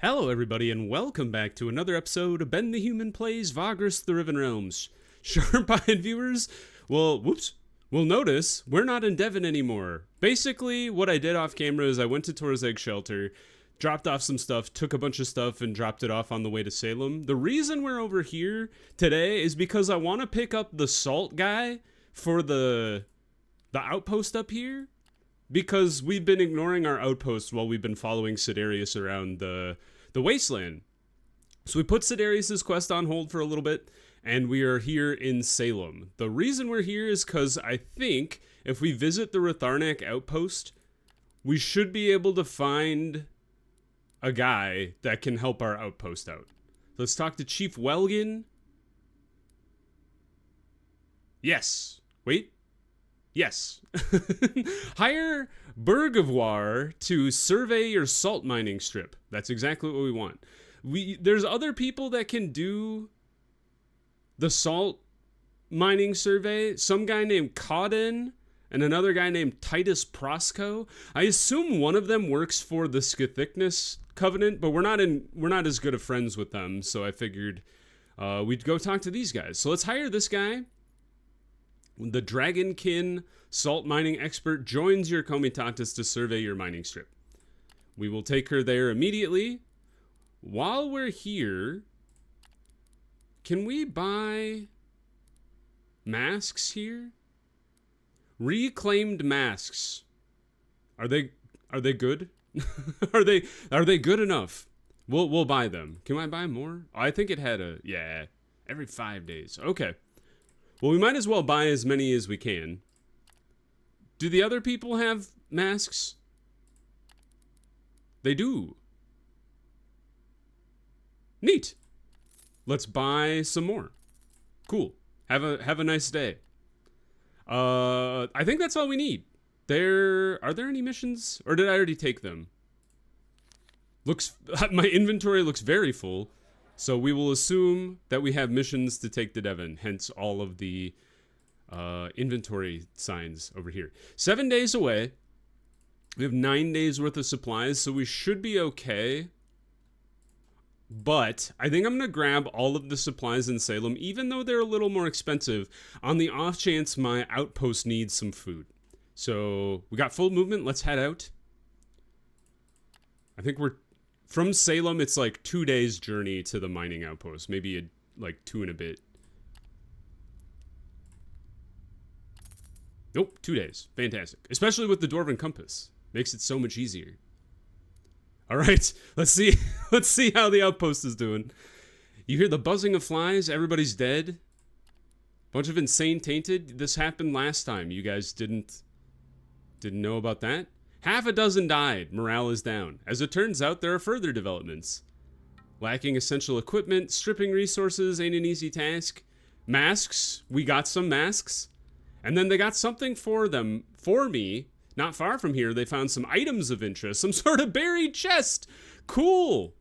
Hello everybody and welcome back to another episode of Ben the Human Plays Vagrus the Riven Realms. Sharp-eyed viewers will notice we're not in Devon anymore. Basically, what I did off camera is I went to Torzeg Shelter, dropped off some stuff, took a bunch of stuff, and dropped it off on the way to Salem. The reason we're over here today is because I want to pick up the salt guy for the outpost up here. Because we've been ignoring our outpost while we've been following Sidarius around the wasteland. So we put Sidarius' quest on hold for a little bit, and we are here in Salem. The reason we're here is because I think if we visit the Ratharnak outpost, we should be able to find a guy that can help our outpost out. Let's talk to Chief Welgen. Yes. Wait. Yes. Hire Bergevoir to survey your salt mining strip. That's exactly what we want. There's other people that can do the salt mining survey. Some guy named Codden and another guy named Titus Prosco. I assume one of them works for the Scythicness Covenant, but we're not as good of friends with them, so I figured we'd go talk to these guys. So let's hire this guy. The Dragonkin salt mining expert joins your comitatus to survey your mining strip. We will take her there immediately. While we're here, can we buy masks here? Reclaimed masks. Are they good? are they good enough? We'll buy them. Can I buy more? I think it had every 5 days. Okay. Well, we might as well buy as many as we can. Do the other people have masks? They do. Neat. Let's buy some more. Cool. Have a nice day. I think that's all we need. Are there any missions? Or did I already take them? My inventory looks very full. So we will assume that we have missions to take to Devon, hence all of the inventory signs over here. 7 days away. We have 9 days worth of supplies, so we should be okay. But I think I'm going to grab all of the supplies in Salem, even though they're a little more expensive, on the off chance my outpost needs some food. So we got full movement. Let's head out. I think from Salem, it's like 2 days journey to the mining outpost. Maybe like 2 and a bit. Nope, 2 days. Fantastic. Especially with the Dwarven Compass. Makes it so much easier. All right, let's see how the outpost is doing. You hear the buzzing of flies. Everybody's dead. Bunch of insane tainted. This happened last time. You guys didn't know about that? Half a dozen died. Morale is down. As it turns out, there are further developments. Lacking essential equipment, stripping resources ain't an easy task. Masks. We got some masks. And then they got something for me. Not far from here, they found some items of interest. Some sort of buried chest. Cool.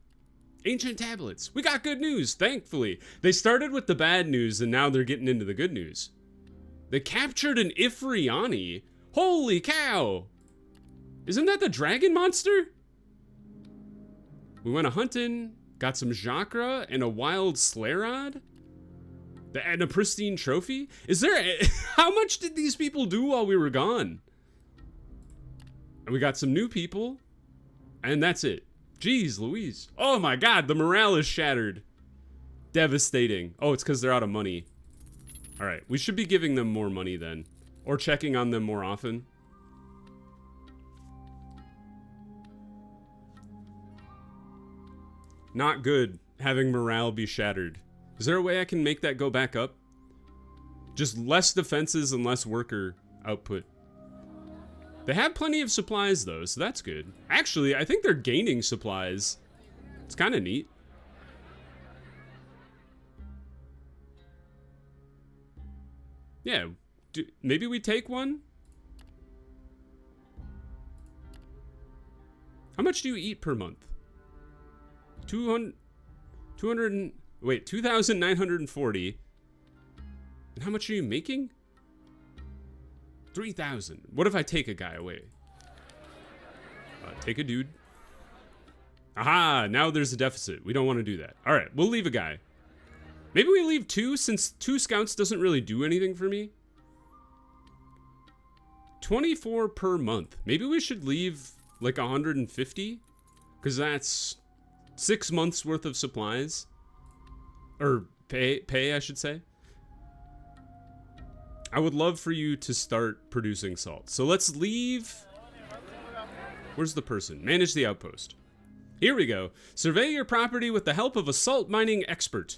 Ancient tablets. We got good news, thankfully. They started with the bad news, and now they're getting into the good news. They captured an Ifriani. Holy cow. Isn't that the dragon monster? We went a-hunting, got some Jacra and a wild Slarod, and a pristine trophy. How much did these people do while we were gone? And we got some new people, and that's it. Jeez Louise. Oh my god, the morale is shattered. Devastating. Oh, it's because they're out of money. Alright, we should be giving them more money then. Or checking on them more often. Not good having morale be shattered. Is there a way I can make that go back up? Just less defenses and less worker output. They have plenty of supplies though, so that's good. Actually, I think they're gaining supplies. It's kind of neat. Yeah, maybe we take one? How much do you eat per month? 2,940. And how much are you making? 3,000. What if I take a guy away? Take a dude. Aha, now there's a deficit. We don't want to do that. All right, we'll leave a guy. Maybe we leave 2, since 2 scouts doesn't really do anything for me. 24 per month. Maybe we should leave like 150, because that's 6 months worth of supplies, or pay I should say. I would love for you to start producing salt. So let's leave. Where's the person? Manage the outpost. Here we go. Survey your property with the help of a salt mining expert.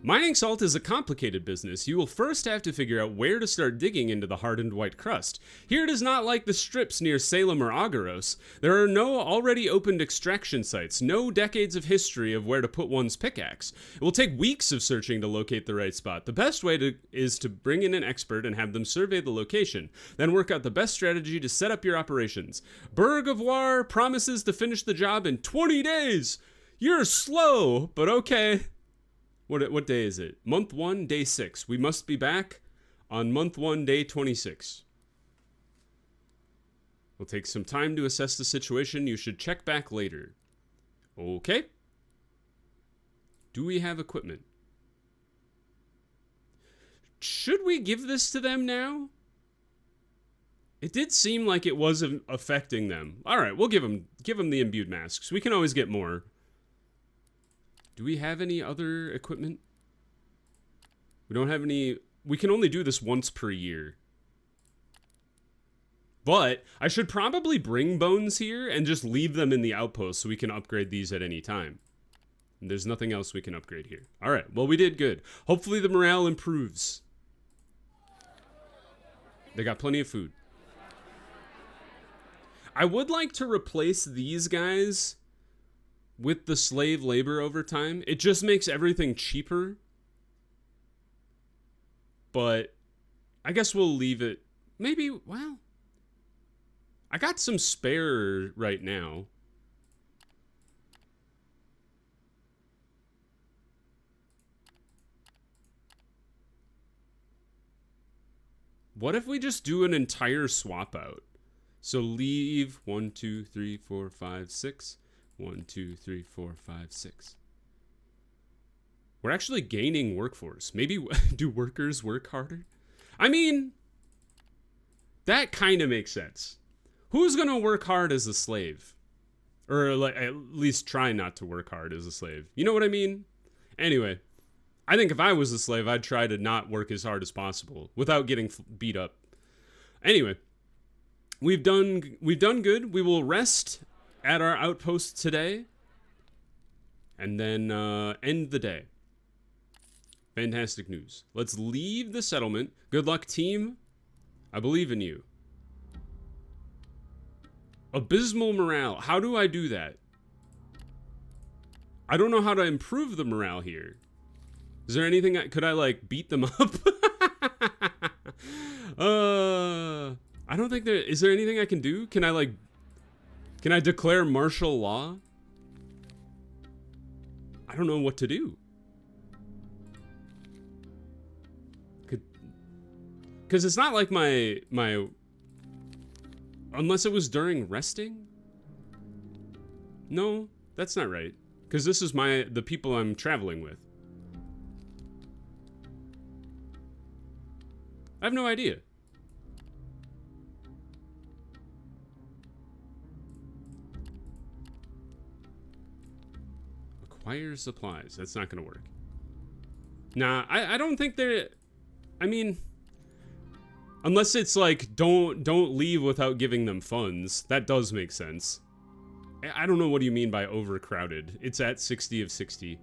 Mining salt is a complicated business. You will first have to figure out where to start digging into the hardened white crust. Here it is not like the strips near Salem or Agaros. There are no already opened extraction sites, no decades of history of where to put one's pickaxe. It will take weeks of searching to locate the right spot. The best way is to bring in an expert and have them survey the location, then work out the best strategy to set up your operations. Berg of War promises to finish the job in 20 days! You're slow, but okay. What day is it? Month 1, day 6. We must be back on month 1, day 26. We'll take some time to assess the situation. You should check back later. Okay. Do we have equipment? Should we give this to them now? It did seem like it wasn't affecting them. All right, we'll give them the imbued masks. We can always get more. Do we have any other equipment? We don't have any. We can only do this once per year. But I should probably bring bones here and just leave them in the outpost so we can upgrade these at any time. And there's nothing else we can upgrade here. All right, well, we did good. Hopefully the morale improves. They got plenty of food. I would like to replace these guys with the slave labor over time. It just makes everything cheaper. But I guess we'll leave it. Maybe, well, I got some spare right now. What if we just do an entire swap out? So leave 1, 2, 3, 4, 5, 6. 1, 2, 3, 4, 5, 6. We're actually gaining workforce. Maybe do workers work harder? I mean, that kind of makes sense. Who's gonna work hard as a slave? Or like, at least try not to work hard as a slave. You know what I mean? Anyway, I think if I was a slave, I'd try to not work as hard as possible without getting beat up. Anyway, we've done good. We will rest at our outpost today, and then end the day. Fantastic news. Let's leave the settlement. Good luck, team. I believe in you. Abysmal morale. How do I do that? I don't know how to improve the morale here. Is there anything could I like beat them up? I don't think is there anything I can do? Can I declare martial law? I don't know what to do. Because it's not like my unless it was during resting? No, that's not right. Because this is the people I'm traveling with. I have no idea. Acquire supplies. That's not gonna work. Nah, I don't think they're. I mean, unless it's like don't leave without giving them funds. That does make sense. I don't know what do you mean by overcrowded. It's at 60 of 60.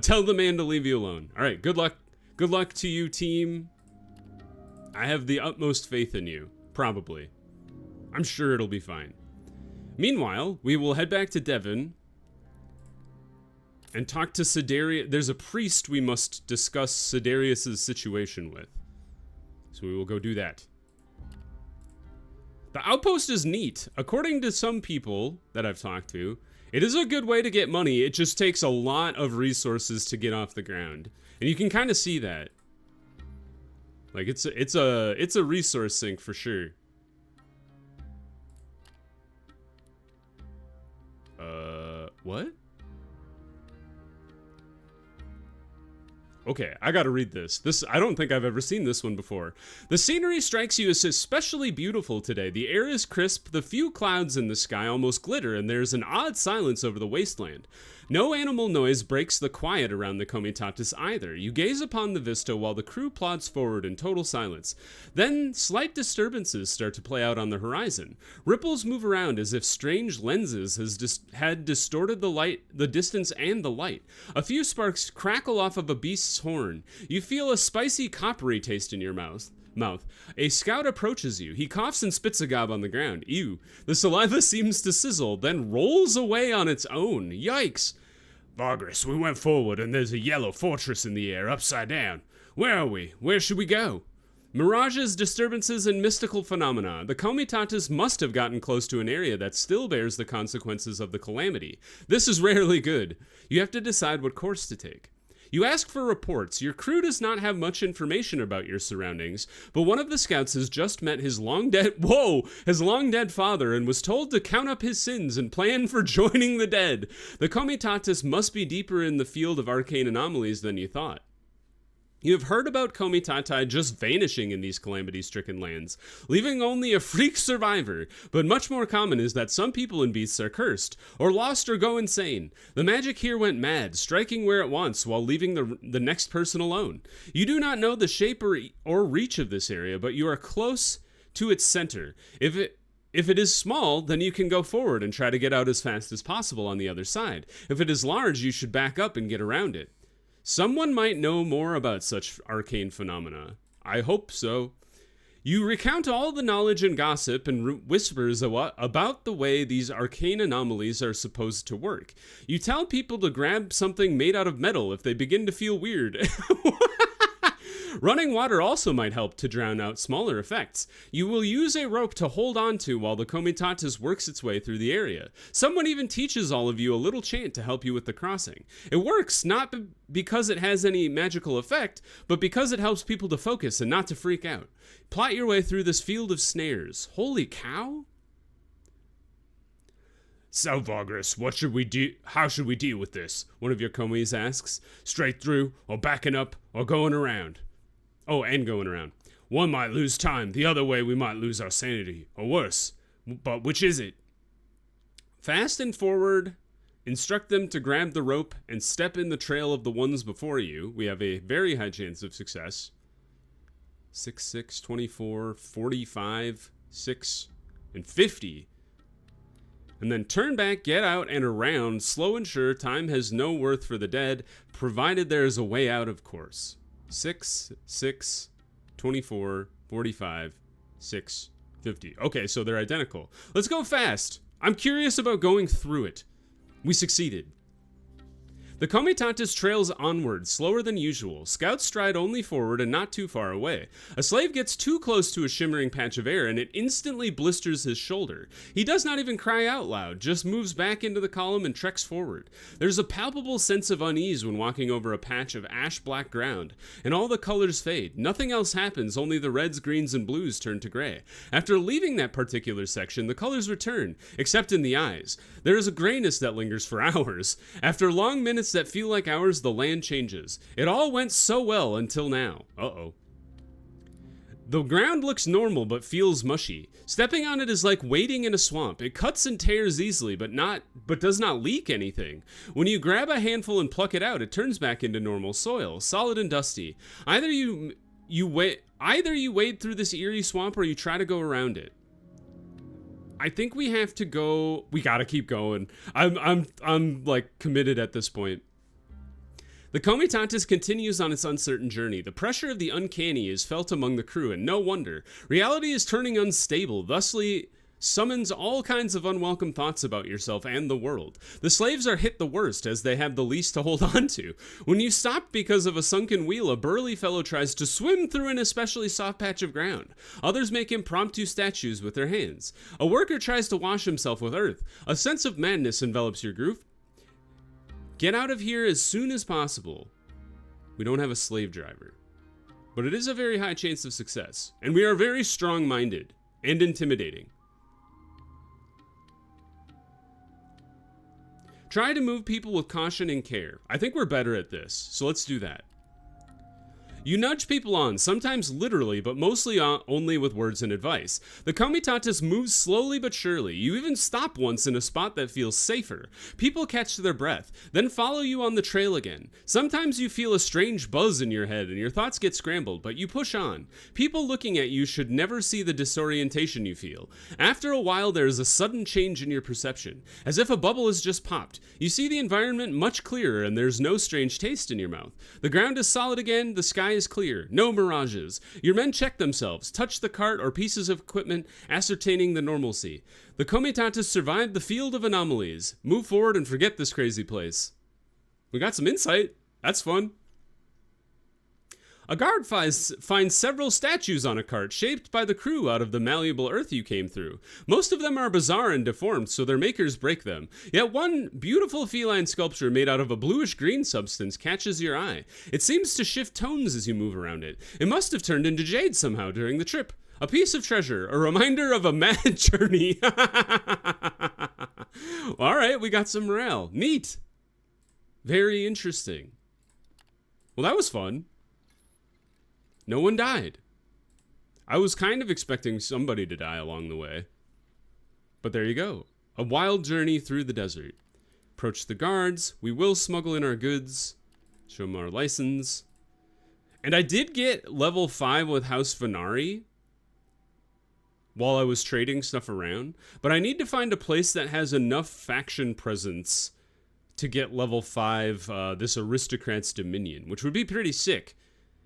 Tell the man to leave you alone. All right. Good luck. Good luck to you, team. I have the utmost faith in you. Probably. I'm sure it'll be fine. Meanwhile, we will head back to Devon and talk to Sidarius. There's a priest we must discuss Sidarius' situation with. So we will go do that. The outpost is neat. According to some people that I've talked to, it is a good way to get money. It just takes a lot of resources to get off the ground. And you can kind of see that. Like it's a resource sink for sure. What? Okay, I gotta read this. I don't think I've ever seen this one before. The scenery strikes you as especially beautiful today. The air is crisp, the few clouds in the sky almost glitter, and there's an odd silence over the wasteland. No animal noise breaks the quiet around the Comitatus either. You gaze upon the vista while the crew plods forward in total silence. Then, slight disturbances start to play out on the horizon. Ripples move around as if strange lenses had distorted the distance and the light. A few sparks crackle off of a beast's horn. You feel a spicy coppery taste in your mouth. A scout approaches you. He coughs and spits a gob on the ground. Ew. The saliva seems to sizzle, then rolls away on its own. Yikes. Vagrus, we went forward and there's a yellow fortress in the air, upside down. Where are we? Where should we go? Mirages, disturbances, and mystical phenomena. The Comitatus must have gotten close to an area that still bears the consequences of the calamity. This is rarely good. You have to decide what course to take. You ask for reports. Your crew does not have much information about your surroundings, but one of the scouts has just met his long dead father and was told to count up his sins and plan for joining the dead. The Comitatus must be deeper in the field of arcane anomalies than you thought. You have heard about Comitatus just vanishing in these calamity-stricken lands, leaving only a freak survivor, but much more common is that some people and beasts are cursed, or lost or go insane. The magic here went mad, striking where it wants while leaving the next person alone. You do not know the shape or reach of this area, but you are close to its center. If it is small, then you can go forward and try to get out as fast as possible on the other side. If it is large, you should back up and get around it. Someone might know more about such arcane phenomena. I hope so. You recount all the knowledge and gossip and whispers about the way these arcane anomalies are supposed to work. You tell people to grab something made out of metal if they begin to feel weird. Running water also might help to drown out smaller effects. You will use a rope to hold on to while the Comitatus works its way through the area. Someone even teaches all of you a little chant to help you with the crossing. It works not because it has any magical effect, but because it helps people to focus and not to freak out. Plot your way through this field of snares. Holy cow! So, Vagrus, what should we do? How should we deal with this? One of your commies asks. Straight through, or backing up, or going around? Oh, and going around. One might lose time, the other way we might lose our sanity, or worse. But which is it? Fast and forward, instruct them to grab the rope and step in the trail of the ones before you. We have a very high chance of success. 6, 6, 24, 45, 6, and 50. And then turn back, get out and around, slow and sure, time has no worth for the dead, provided there is a way out, of course. 6, 6, 24, 45, 6, 50. Okay, so they're identical. Let's go fast. I'm curious about going through it. We succeeded. The Comitatus trails onward, slower than usual. Scouts stride only forward and not too far away. A slave gets too close to a shimmering patch of air and it instantly blisters his shoulder. He does not even cry out loud, just moves back into the column and treks forward. There's a palpable sense of unease when walking over a patch of ash-black ground, and all the colors fade. Nothing else happens, only the reds, greens, and blues turn to gray. After leaving that particular section, the colors return, except in the eyes. There is a grayness that lingers for hours. After long minutes that feel like hours, the land changes. It all went so well until now. Uh-oh. The ground looks normal but feels mushy. Stepping on it is like wading in a swamp. It cuts and tears easily but does not leak anything. When you grab a handful and pluck it out, it turns back into normal soil, solid and dusty. Either you wade through this eerie swamp or you try to go around it. I think we have to go. We gotta keep going. I'm like committed at this point. The Comitatus continues on its uncertain journey. The pressure of the uncanny is felt among the crew, and no wonder. Reality is turning unstable, thusly summons all kinds of unwelcome thoughts about yourself and the world. The slaves are hit the worst, as they have the least to hold on to. When you stop because of a sunken wheel, a burly fellow tries to swim through an especially soft patch of ground. Others make impromptu statues with their hands. A worker tries to wash himself with earth. A sense of madness envelops your group. Get out of here as soon as possible. We don't have a slave driver, but it is a very high chance of success, and we are very strong-minded and intimidating. Try to move people with caution and care. I think we're better at this, so let's do that. You nudge people on, sometimes literally, but mostly only with words and advice. The comitatus moves slowly but surely. You even stop once in a spot that feels safer. People catch their breath, then follow you on the trail again. Sometimes you feel a strange buzz in your head and your thoughts get scrambled, but you push on. People looking at you should never see the disorientation you feel. After a while, there is a sudden change in your perception, as if a bubble has just popped. You see the environment much clearer and there's no strange taste in your mouth. The ground is solid again, the sky is clear, no mirages. Your men check themselves, touch the cart or pieces of equipment, ascertaining the normalcy. The comitatus survived the field of anomalies. Move forward and forget this crazy place. We got some insight. That's fun. A guard finds several statues on a cart shaped by the crew out of the malleable earth you came through. Most of them are bizarre and deformed, so their makers break them. Yet one beautiful feline sculpture made out of a bluish-green substance catches your eye. It seems to shift tones as you move around it. It must have turned into jade somehow during the trip. A piece of treasure, a reminder of a mad journey. All right, we got some morale. Neat. Very interesting. Well, that was fun. No one died. I was kind of expecting somebody to die along the way. But there you go. A wild journey through the desert. Approach the guards. We will smuggle in our goods. Show them our license. And I did get level 5 with House Venari while I was trading stuff around. But I need to find a place that has enough faction presence to get level 5 this Aristocrat's Dominion, which would be pretty sick.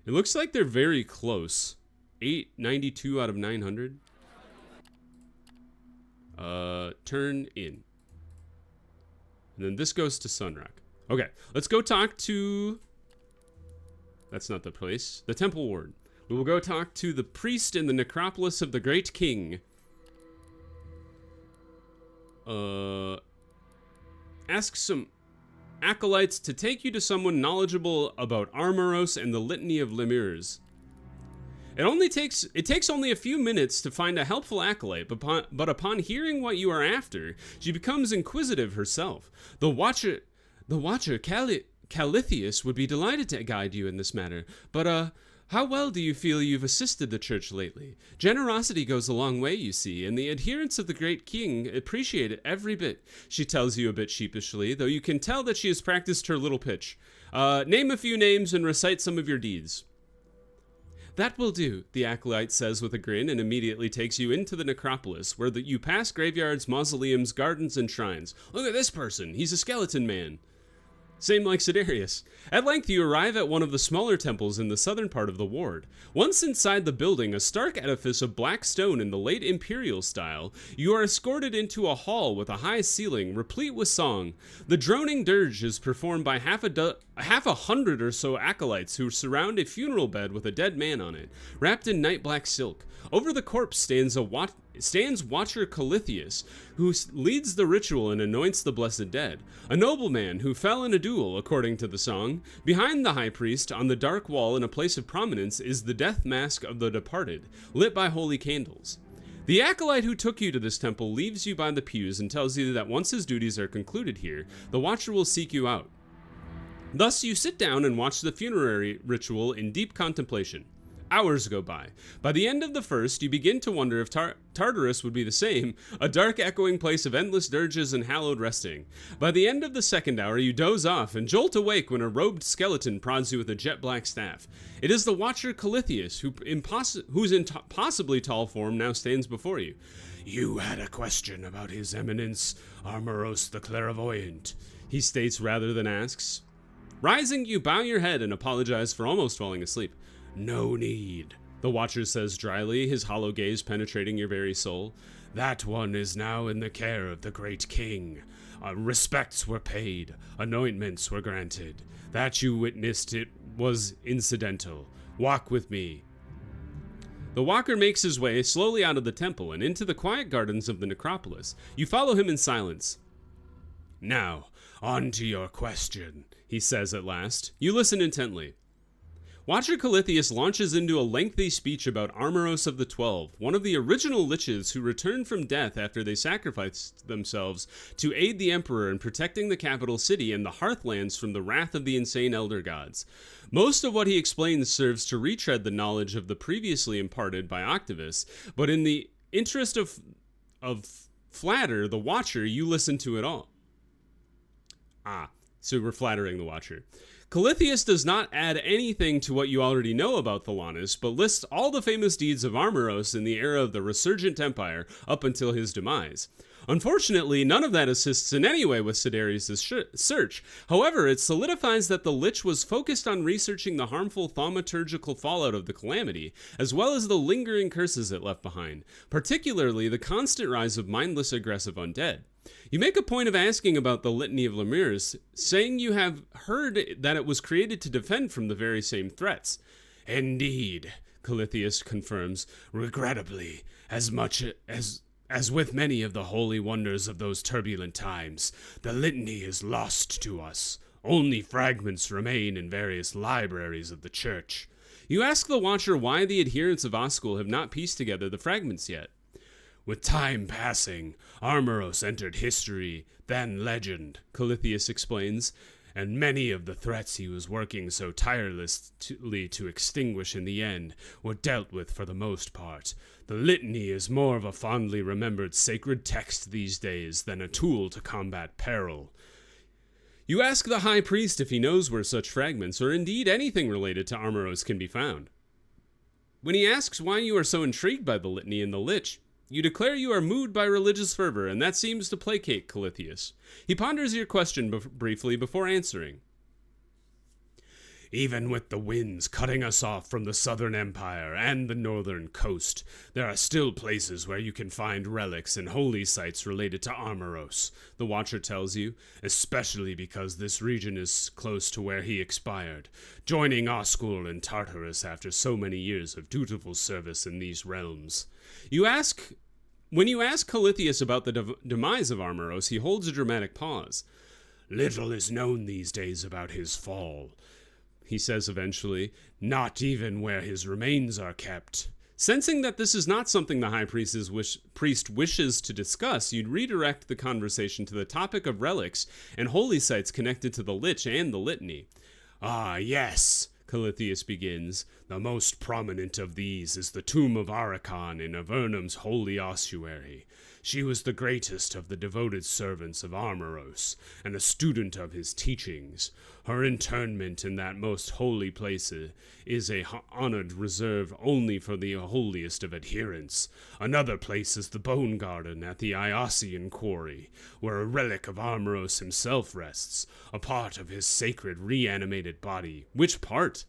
It looks like they're very close. 892 out of 900. Turn in. And then this goes to Sunrock. Okay, let's go talk to... That's not the place. The Temple Ward. We will go talk to the priest in the necropolis of the Great King. Ask some acolytes to take you to someone knowledgeable about Armoros and the Litany of Lemures. It takes only a few minutes to find a helpful acolyte, but upon hearing what you are after, she becomes inquisitive herself. The Watcher Calithius would be delighted to guide you in this matter, but how well do you feel you've assisted the church lately? Generosity goes a long way, you see, and the adherents of the Great King appreciate it every bit. She tells you a bit sheepishly, though you can tell that she has practiced her little pitch. Name a few names and recite some of your deeds. That will do, the acolyte says with a grin, and immediately takes you into the necropolis, where you pass graveyards, mausoleums, gardens, and shrines. Look at this person, he's a skeleton man. Same like Sidarius. At length you arrive at one of the smaller temples in the southern part of the ward. Once inside the building, a stark edifice of black stone in the late imperial style, you are escorted into a hall with a high ceiling, replete with song. The droning dirge is performed by half a hundred or so acolytes who surround a funeral bed with a dead man on it, wrapped in night black silk. Over the corpse stands Watcher Calithius, who leads the ritual and anoints the blessed dead. A nobleman who fell in a duel, according to the song. Behind the high priest, on the dark wall in a place of prominence, is the death mask of the departed, lit by holy candles. The acolyte who took you to this temple leaves you by the pews and tells you that once his duties are concluded here, the Watcher will seek you out. Thus, you sit down and watch the funerary ritual in deep contemplation. Hours go by. By the end of the first, you begin to wonder if Tartarus would be the same, a dark echoing place of endless dirges and hallowed resting. By the end of the second hour, you doze off and jolt awake when a robed skeleton prods you with a jet-black staff. It is the Watcher Calithius, whose impossibly tall form now stands before you. You had a question about His Eminence, Armoros the Clairvoyant, he states rather than asks. Rising, you bow your head and apologize for almost falling asleep. No need, the Watcher says dryly, his hollow gaze penetrating your very soul. That one is now in the care of the Great King. Respects were paid, anointments were granted. That you witnessed, it was incidental. Walk with me. The walker makes his way slowly out of the temple and into the quiet gardens of the necropolis. You follow him in silence. Now, on to your question, he says at last. You listen intently. Watcher Calithius launches into a lengthy speech about Armoros of the 12, one of the original liches who returned from death after they sacrificed themselves to aid the Emperor in protecting the capital city and the Hearthlands from the wrath of the insane Elder Gods. Most of what he explains serves to retread the knowledge of the previously imparted by Octavius, but in the interest of flatter the Watcher, you listen to it all. So we're flattering the Watcher. Calithius does not add anything to what you already know about Thalanis, but lists all the famous deeds of Armoros in the era of the resurgent empire up until his demise. Unfortunately, none of that assists in any way with Siderius' search. However, it solidifies that the Lich was focused on researching the harmful thaumaturgical fallout of the Calamity, as well as the lingering curses it left behind, particularly the constant rise of mindless aggressive undead. You make a point of asking about the Litany of Lemures, saying you have heard that it was created to defend from the very same threats. Indeed, Calithius confirms, regrettably, as much as with many of the holy wonders of those turbulent times, the litany is lost to us. Only fragments remain in various libraries of the church. You ask the Watcher why the adherents of Oscul have not pieced together the fragments yet. With time passing, Armoros entered history, then legend, Calithius explains, and many of the threats he was working so tirelessly to extinguish in the end were dealt with for the most part. The litany is more of a fondly remembered sacred text these days than a tool to combat peril. You ask the high priest if he knows where such fragments, or indeed anything related to Armoros, can be found. When he asks why you are so intrigued by the litany and the Lich, you declare you are moved by religious fervor, and that seems to placate Calithius. He ponders your question briefly before answering. Even with the winds cutting us off from the southern empire and the northern coast, there are still places where you can find relics and holy sites related to Armoros, the Watcher tells you, especially because this region is close to where he expired, joining Oscul and Tartarus after so many years of dutiful service in these realms. When you ask Calithius about the demise of Armoros, he holds a dramatic pause. Little is known these days about his fall, he says eventually, not even where his remains are kept. Sensing that this is not something the High Priest wishes to discuss, you'd redirect the conversation to the topic of relics and holy sites connected to the Lich and the Litany. Ah, yes, Calithius begins. The most prominent of these is the tomb of Arcane in Avernum's holy ossuary. She was the greatest of the devoted servants of Armoros, and a student of his teachings. Her internment in that most holy place is a honored reserve only for the holiest of adherents. Another place is the Bone Garden at the Iosian Quarry, where a relic of Armoros himself rests, a part of his sacred reanimated body. Which part?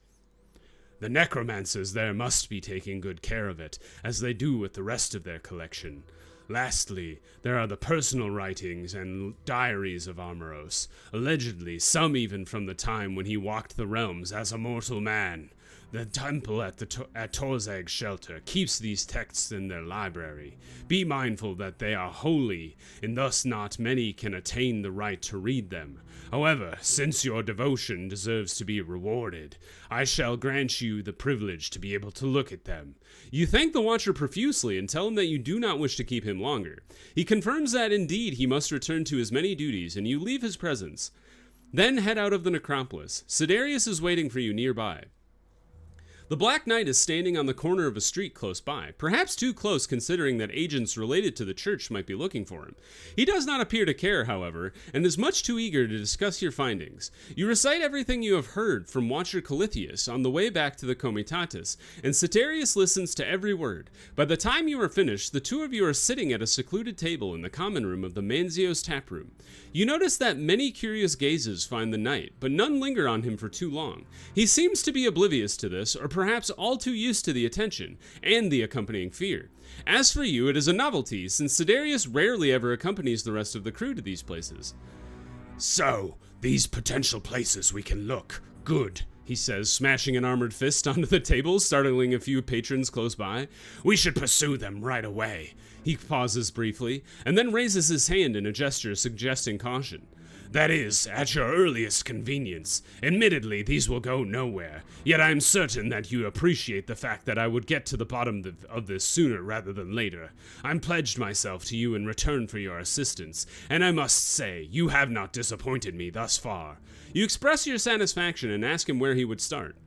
The necromancers there must be taking good care of it, as they do with the rest of their collection. Lastly, there are the personal writings and diaries of Armoros, allegedly some even from the time when he walked the realms as a mortal man. The temple at Torzag's shelter keeps these texts in their library. Be mindful that they are holy, and thus not many can attain the right to read them. However, since your devotion deserves to be rewarded, I shall grant you the privilege to be able to look at them. You thank the Watcher profusely and tell him that you do not wish to keep him longer. He confirms that indeed he must return to his many duties, and you leave his presence. Then head out of the necropolis. Siderius is waiting for you nearby. The Black Knight is standing on the corner of a street close by, perhaps too close considering that agents related to the church might be looking for him. He does not appear to care, however, and is much too eager to discuss your findings. You recite everything you have heard from Watcher Calithius on the way back to the Comitatus, and Siderius listens to every word. By the time you are finished, the two of you are sitting at a secluded table in the common room of the Manzio's tap room. You notice that many curious gazes find the knight, but none linger on him for too long. He seems to be oblivious to this, or perhaps all too used to the attention, and the accompanying fear. As for you, it is a novelty, since Siderius rarely ever accompanies the rest of the crew to these places. So, these potential places we can look. Good, he says, smashing an armored fist onto the table, startling a few patrons close by. We should pursue them right away. He pauses briefly, and then raises his hand in a gesture suggesting caution. That is, at your earliest convenience. Admittedly, these will go nowhere, yet I am certain that you appreciate the fact that I would get to the bottom of this sooner rather than later. I'm pledged myself to you in return for your assistance, and I must say, you have not disappointed me thus far. You express your satisfaction and ask him where he would start.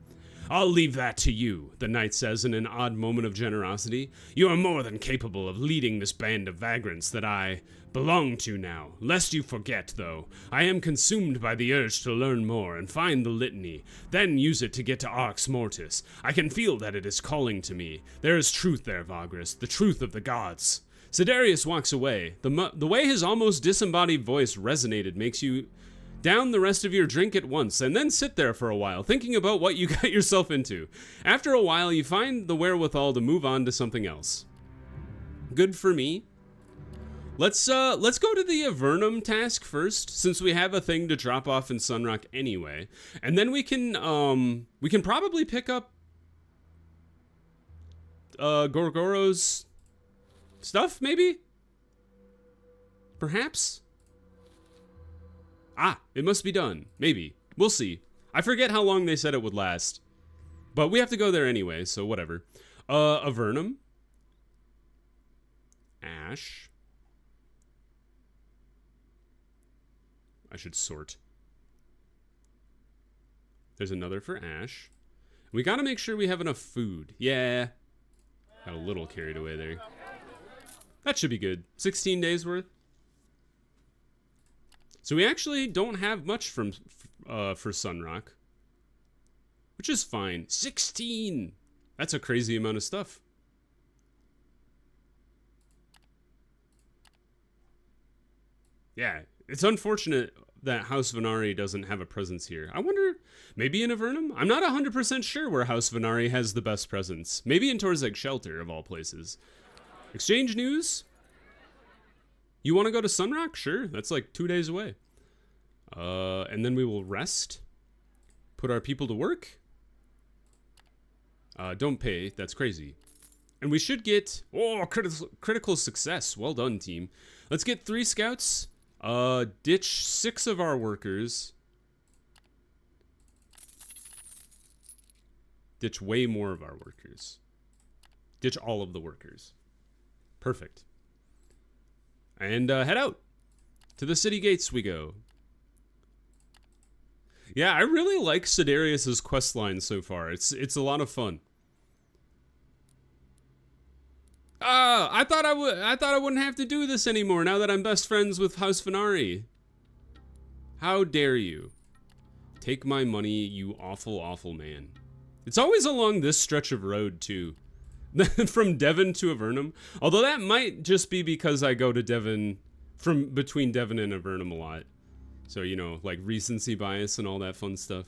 I'll leave that to you, the knight says in an odd moment of generosity. You are more than capable of leading this band of vagrants that I belong to now. Lest you forget, though, I am consumed by the urge to learn more and find the litany, then use it to get to Arx Mortis. I can feel that it is calling to me. There is truth there, Vagrus, the truth of the gods. Sidarius walks away. The way his almost disembodied voice resonated makes you down the rest of your drink at once, and then sit there for a while, thinking about what you got yourself into. After a while, you find the wherewithal to move on to something else. Good for me. Let's go to the Avernum task first, since we have a thing to drop off in Sunrock anyway, and then we can probably pick up Gorgoro's stuff, maybe? Perhaps? Ah, it must be done. Maybe. We'll see. I forget how long they said it would last. But we have to go there anyway, so whatever. Avernum. Ash. I should sort. There's another for Ash. We gotta make sure we have enough food. Yeah. Got a little carried away there. That should be good. 16 days worth. So we actually don't have much for Sunrock, which is fine. 16! That's a crazy amount of stuff. Yeah, it's unfortunate that House Venari doesn't have a presence here. I wonder, maybe in Avernum? I'm not 100% sure where House Venari has the best presence. Maybe in Torzeg Shelter, of all places. Exchange news? You want to go to Sunrock? Sure, that's like 2 days away. And then we will rest. Put our people to work. Don't pay, that's crazy. And we should get, critical success. Well done, team. Let's get 3 scouts. Ditch 6 of our workers. Ditch way more of our workers. Ditch all of the workers. Perfect. And head out. To the city gates we go. Yeah, I really like Sidarius's questline so far. It's a lot of fun. I thought I wouldn't have to do this anymore now that I'm best friends with House Venari. How dare you? Take my money, you awful, awful man. It's always along this stretch of road, too. From Devon to Avernum. Although that might just be because I go to Devon, from between Devon and Avernum a lot. So, you know, like recency bias and all that fun stuff.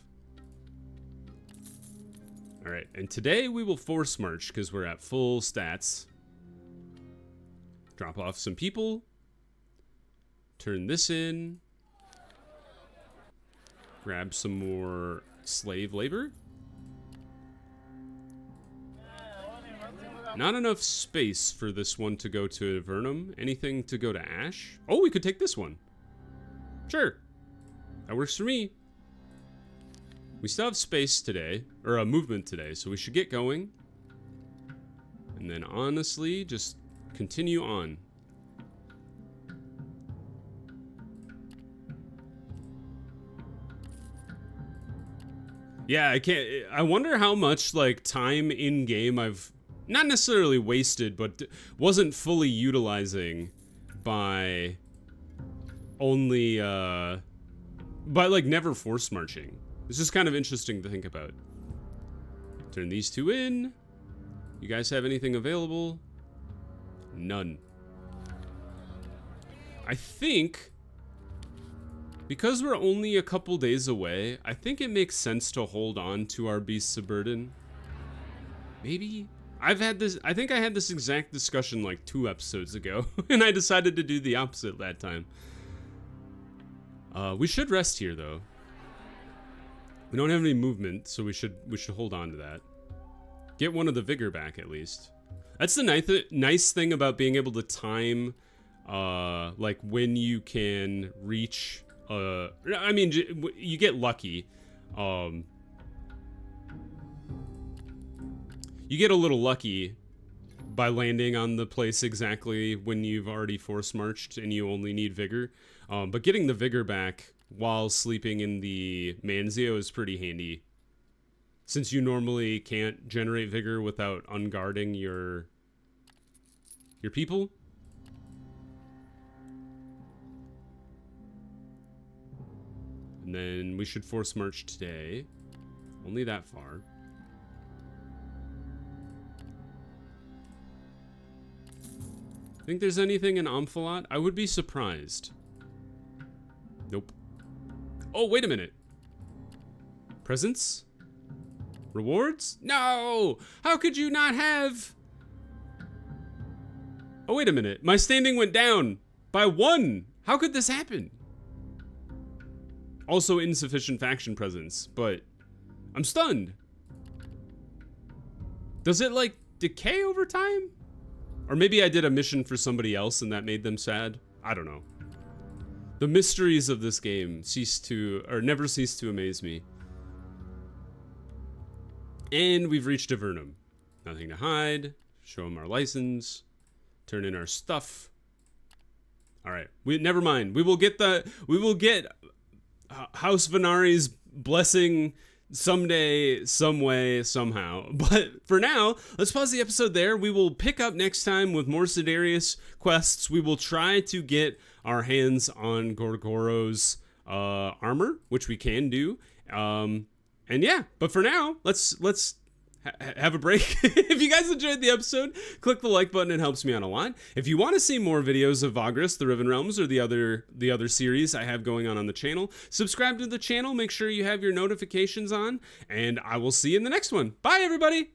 Alright, and today we will force march because we're at full stats. Drop off some people. Turn this in. Grab some more slave labor. Not enough space for this one to go to Avernum. Anything to go to Ash? Oh, we could take this one. Sure. That works for me. We still have space today, or a movement today, so we should get going. And then honestly, just continue on. Yeah, I wonder how much like time in game I've not necessarily wasted, but wasn't fully utilizing by only by like never force marching. It's just kind of interesting to think about. Turn these 2 in. You guys have anything available? None. I think because we're only a couple days away, I think it makes sense to hold on to our beasts of burden. Maybe? I think I had this exact discussion like 2 episodes ago, and I decided to do the opposite that time. We should rest here though. We don't have any movement, so we should hold on to that. Get one of the vigor back at least. That's the nice thing about being able to time like when you can reach I mean, you get lucky. You get a little lucky by landing on the place exactly when you've already force marched and you only need vigor. But getting the vigor back while sleeping in the Manzio is pretty handy, since you normally can't generate vigor without unguarding your people. And then we should force march today. Only that far. Think there's anything in Amphalat? I would be surprised. Nope. Oh, wait a minute. Presents? Rewards? No! How could you not have... Oh, wait a minute. My standing went down by 1. How could this happen? Also insufficient faction presence, but I'm stunned. Does it, like, decay over time? Or maybe I did a mission for somebody else and that made them sad? I don't know. The mysteries of this game never cease to amaze me. And we've reached Avernum. Nothing to hide. Show them our license. Turn in our stuff. All right. Never mind. We will get House Venari's blessing someday, some way, somehow. But for now, let's pause the episode there. We will pick up next time with more Sidarius quests. We will try to get our hands on Gorgoro's armor, which we can do. And yeah, but for now, let's have a break. If you guys enjoyed the episode, click the like button. It helps me out a lot. If you want to see more videos of Vagrus, the Riven Realms, or the other series I have going on the channel, subscribe to the channel. Make sure you have your notifications on, and I will see you in the next one. Bye, everybody.